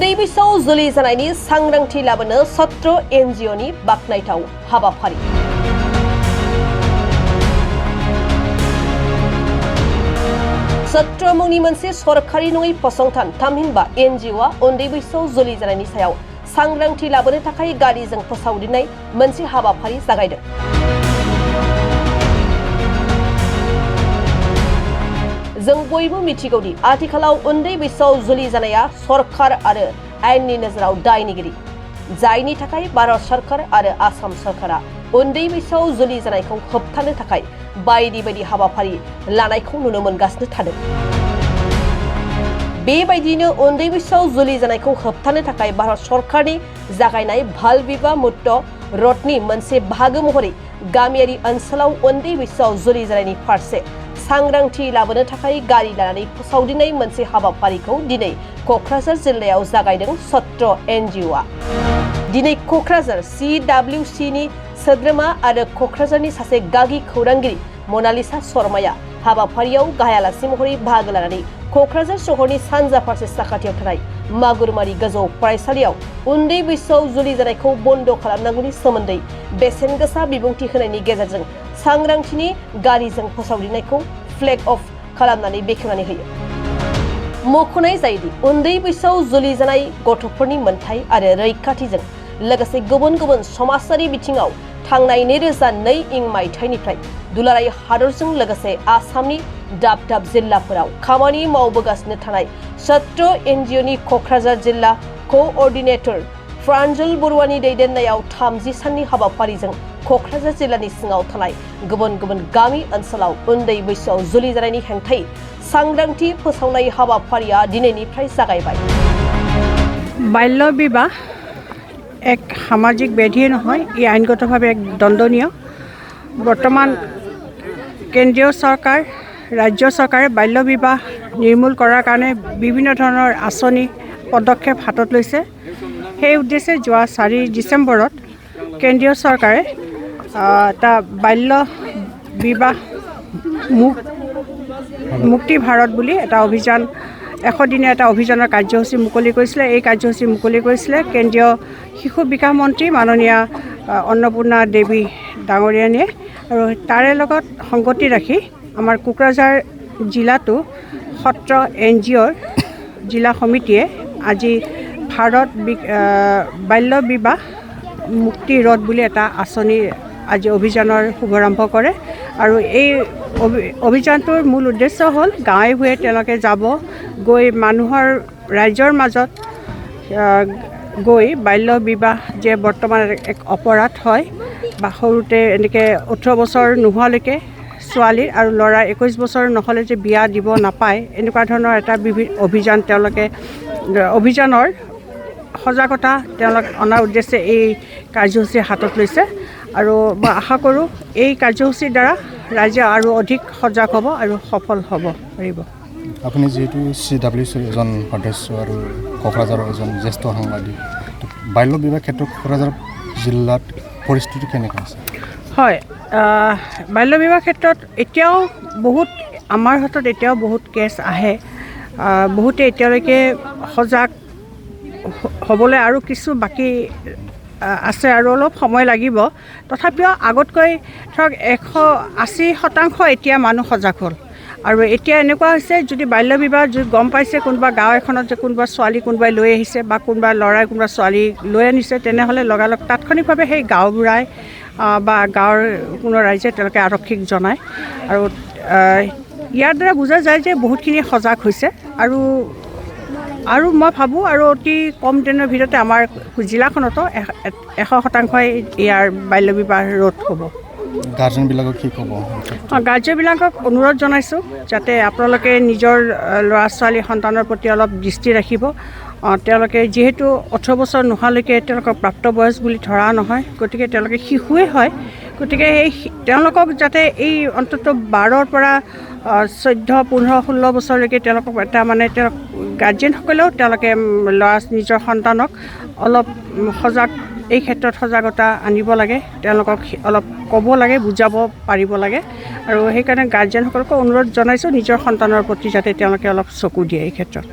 उन्दै बैसोआव जुलि जानायनि सांग्रांथि लाबोनो सत्र एनजिअनि बाखनायथाव हाबाफारि। सत्र मुंनि मोनसे सरकारि नङै फसंथान थामहिनबा एनजिअआ उन्दै बैसोआव जुलि जानायनि सायाव सांग्रांथि लाबोनो थाखाय गारिजों फोसावदिंनाय मोनसे हाबाफारि जागायदों। जों बयबो मिथिगौदि आथिखालाव उन्दै बैसोआव जुलि जानाया सरकार आरो आयेननि नोजोराव दायनिगिरि, जायनि थाखाय भारत सरकार आरो आसाम सरकारा उन्दै बैसोआव जुलि जानायखौ होबथानो थाखाय बायदि बायदि हाबाफारि लानायखौ नुनो मोनगासिनो थादों। बेबायदिनो उन्दै बैसोआव जुलि जानायखौ होबथानो थाखाय भारत सरकारनि जागायनाय बाल विवाह मुक्त रथनि मोनसे बाहागो महरै गामियारि ओनसोलाव उन्दै बैसोआव जुलि जानायनि फारसे सांग्रांथि लाबोनो थाखाय गारि लानानै फोसावदिंनाय मोनसे हाबाफारिखौ दिनै क'क्राझार जिल्लायाव जागायदों सत्र एनजिअआ। दिनै क'क्राझार CWCनि सोद्रोमा आरो क'क्राझारनि सासे गागि खौरांगिरि मनालिसा शर्माया हाबाफारियाव गाहाय आलासि महरै बाहागो लानानै क'क्राझार सहरनि सानजा फारसे साखाथियाव थानाय मागुरमारि गोजौ फरायसालियाव उन्दै बैसोआव जुलि जानायखौ बन्द खालामनांगौनि सोमोन्दै बेसेन गोसा बिबुंथि होनायनि गेजेरजों सांग्रांथिनि गारिजों फोसावदिंनायखौ फ्लेग अफ खालामनानै बेखेवनानै होयो। मख'नाय जायोदि उन्दै बैसोआव जुलि जानाय गथ'फोरनि मोनथाय आरो रैखाथिजों लोगोसे गुबुन गुबुन समाजारि बिथिङाव थांनाय 2002 मायथाइनिफ्राय दुलाराय हादरजों लोगोसे आसामनि दाब दाब जिल्लाफोराव खामानि मावबोगासिनो थानाय सत्र एनजिअनि क'क्राझार जिल्ला क'अर्डिनेटर प्रान्जल बरुवानि दैदेननायाव 30 साननि हाबाफारिजों क'क्राझार जिल्लानि सिङाव थानाय गुबुन गुबुन गामि ओनसोलाव उन्दै बैसोआव जुलि जानायनि हेंथायै सांग्रांथि फोसावनाय हाबाफारिया दिनैनिफ्राय जागायबाय। बाल्য বিবাহ এক সামাজিক ব্যাধি নহয়, ই আইনগতভাৱে এক দণ্ডনীয়। বৰ্তমান কেন্দ্ৰীয় চৰকাৰ, ৰাজ্য চৰকাৰে বাল্য বিবাহ নিৰ্মূল কৰাৰ কাৰণে বিভিন্ন ধৰণৰ আঁচনি পদক্ষেপ হাতত লৈছে। সেই উদ্দেশ্যে যোৱা 4 ডিচেম্বৰত কেন্দ্ৰীয় চৰকাৰে এটা বাল্য বিবাহ মুক্তি ভাৰত বুলি এটা অভিযান 100 দিনীয়া এটা অভিযানৰ কাৰ্যসূচী মুকলি কৰিছিলে। এই কাৰ্যসূচী মুকলি কৰিছিলে কেন্দ্ৰীয় শিশু বিকাশ মন্ত্ৰী মাননীয়া অন্নপূৰ্ণা দেৱী ডাঙৰীয়ানীয়ে। আৰু তাৰে লগত সংগতি ৰাখি আমাৰ কোকৰাঝাৰ জিলাতো সত্ৰ এনজিঅ'ৰ জিলা সমিতিয়ে আজি ভাৰত বাল্য বিবাহ মুক্তি ৰথ বুলি এটা আঁচনি আজি অভিযানৰ শুভাৰম্ভ কৰে। আৰু এই অভিযানটোৰ মূল উদ্দেশ্য হ'ল গাঁৱে ভূঞে তেওঁলোকে যাব, গৈ মানুহৰ ৰাইজৰ মাজত গৈ বাল্য বিবাহ যে বৰ্তমান এক অপৰাধ হয় বা সৰুতে এনেকৈ 18 বছৰ নোহোৱালৈকে ছোৱালীৰ আৰু ল'ৰাৰ 21 বছৰ নহ'লে যে বিয়া দিব নাপায়, এনেকুৱা ধৰণৰ এটা অভিযান তেওঁলোকে অভিযানৰ সজাগতা তেওঁলোক অনাৰ উদ্দেশ্যে এই কাৰ্যসূচী হাতত লৈছে। আৰু মই আশা কৰোঁ এই কাৰ্যসূচীৰ দ্বাৰা ৰাইজে আৰু অধিক সজাগ হ'ব আৰু সফল হ'ব পাৰিব। আপুনি যিহেতু CWCৰ এজন সদস্য আৰু কোকৰাঝাৰৰ এজন জ্যেষ্ঠ সাংবাদিক, বাল্য বিবাহ ক্ষেত্ৰত কোকৰাঝাৰ জিলাত পৰিস্থিতি কেনেকুৱা আছে? হয়, বাল্য বিবাহ ক্ষেত্ৰত এতিয়াও আমাৰ হাতত এতিয়াও বহুত কেছ আহে। বহুতে এতিয়ালৈকে সজাগ হ'বলৈ আৰু কিছু বাকী আছে আৰু অলপ সময় লাগিব। তথাপিও আগতকৈ ধৰক 180% এতিয়া মানুহ সজাগ হ'ল। আৰু এতিয়া এনেকুৱা হৈছে, যদি বাল্য বিবাহ গম পাইছে কোনোবা গাঁও এখনত যে কোনোবা ছোৱালী কোনোবাই লৈ আহিছে বা কোনোবা ল'ৰাই কোনোবা ছোৱালী লৈ আনিছে, তেনেহ'লে লগালগ তাৎক্ষণিকভাৱে সেই গাঁওবুঢ়াই বা গাঁৱৰ কোনো ৰাইজে তেওঁলোকে আৰক্ষীক জনায়। আৰু ইয়াৰ দ্বাৰা বুজা যায় যে বহুতখিনি সজাগ হৈছে। আৰু মই ভাবোঁ আৰু অতি কম দিনৰ ভিতৰতে আমাৰ জিলাখনতো 100% ইয়াৰ বাল্য বিবাহ ৰোধ হ'ব। গাৰ্জেনবিলাকক কি ক'ব? গাৰ্জেনবিলাকক অনুৰোধ জনাইছোঁ যাতে আপোনালোকে নিজৰ ল'ৰা ছোৱালী সন্তানৰ প্ৰতি অলপ দৃষ্টি ৰাখিব। তেওঁলোকে যিহেতু 18 বছৰ নোহোৱালৈকে তেওঁলোকক প্ৰাপ্তবয়স বুলি ধৰা নহয়, গতিকে তেওঁলোকে শিশুৱেই হয়। গতিকে তেওঁলোকক যাতে এই অন্তত 12ৰ পৰা 14, 15, 16 বছৰলৈকে তেওঁলোকক এটা তেওঁলোক গাৰ্জেনসকলেও তেওঁলোকে নিজৰ সন্তানক অলপ এই ক্ষেত্ৰত সজাগতা আনিব লাগে, তেওঁলোকক অলপ ক'ব লাগে, বুজাব পাৰিব লাগে। আৰু সেইকাৰণে গাৰ্জেনসকলকো অনুৰোধ জনাইছোঁ নিজৰ সন্তানৰ প্ৰতি যাতে তেওঁলোকে অলপ চকু দিয়ে এই ক্ষেত্ৰত।